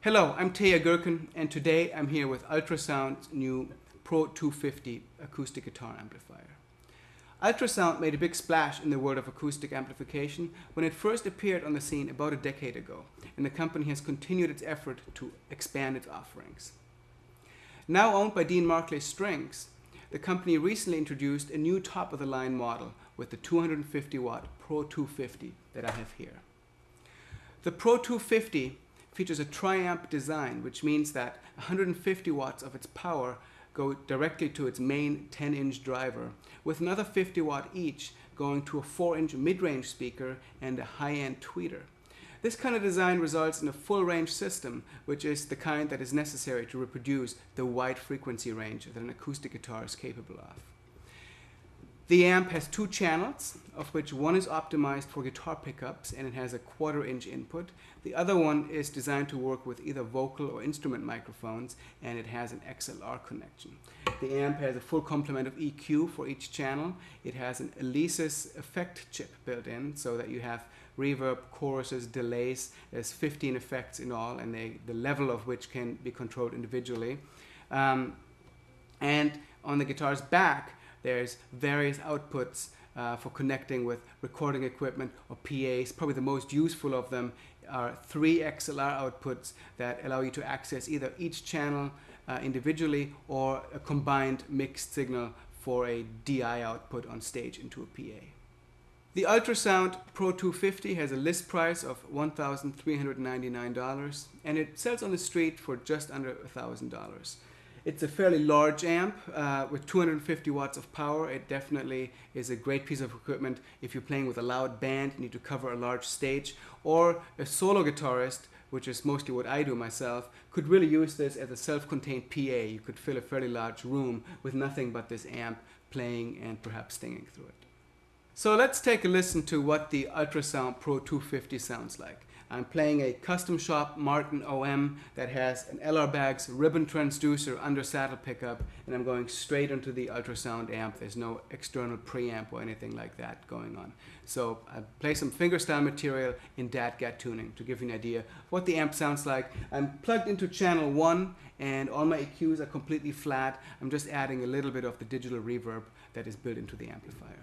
Hello, I'm Taya Gurkin, and today I'm here with UltraSound's new Pro-250 acoustic guitar amplifier. UltraSound made a big splash in the world of acoustic amplification when it first appeared on the scene about a decade ago, and the company has continued its effort to expand its offerings. Now owned by Dean Markley Strings, the company recently introduced a new top-of-the-line model with the 250-watt Pro-250 that I have here. The Pro-250 features a tri-amp design, which means that 150 watts of its power go directly to its main 10-inch driver, with another 50 watt each going to a 4-inch mid-range speaker and a high-end tweeter. This kind of design results in a full-range system, which is the kind that is necessary to reproduce the wide frequency range that an acoustic guitar is capable of. The amp has 2 channels, of which one is optimized for guitar pickups and it has a 1/4-inch input. The other one is designed to work with either vocal or instrument microphones, and it has an XLR connection. The amp has a full complement of EQ for each channel. It has an Alesis effect chip built in so that you have reverb, choruses, delays. There's 15 effects in all, and the level of which can be controlled individually. And on the guitar's back, there's various outputs for connecting with recording equipment or PAs. Probably the most useful of them are 3 XLR outputs that allow you to access either each channel individually or a combined mixed signal for a DI output on stage into a PA. The UltraSound Pro-250 has a list price of $1,399, and it sells on the street for just under $1,000. It's a fairly large amp with 250 watts of power. It definitely is a great piece of equipment if you're playing with a loud band, you need to cover a large stage, or a solo guitarist, which is mostly what I do myself, could really use this as a self-contained PA. You could fill a fairly large room with nothing but this amp playing and perhaps singing through it. So let's take a listen to what the UltraSound Pro-250 sounds like. I'm playing a custom shop Martin OM that has an LR Baggs ribbon transducer under saddle pickup, and I'm going straight into the UltraSound amp. There's no external preamp or anything like that going on. So I play some fingerstyle material in DAT-GAT tuning to give you an idea of what the amp sounds like. I'm plugged into channel 1 and all my EQs are completely flat. I'm just adding a little bit of the digital reverb that is built into the amplifier.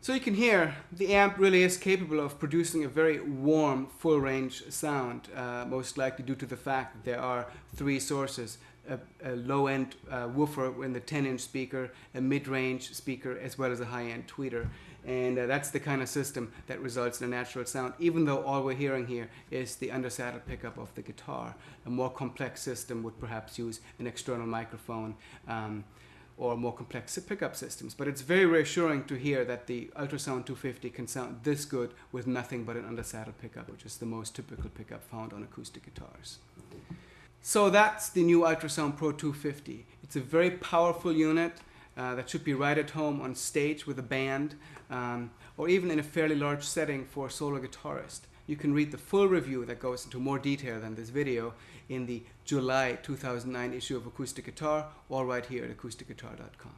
So you can hear the amp really is capable of producing a very warm, full-range sound, most likely due to the fact that there are 3 sources, a low-end woofer in the 10-inch speaker, a mid-range speaker, as well as a high-end tweeter. And that's the kind of system that results in a natural sound, even though all we're hearing here is the under-saddle pickup of the guitar. A more complex system would perhaps use an external microphone, or more complex pickup systems. But it's very reassuring to hear that the UltraSound 250 can sound this good with nothing but an under-saddle pickup, which is the most typical pickup found on acoustic guitars. So that's the new UltraSound Pro 250. It's a very powerful unit that should be right at home on stage with a band, or even in a fairly large setting for a solo guitarist. You can read the full review that goes into more detail than this video in the July 2009 issue of Acoustic Guitar, or right here at acousticguitar.com.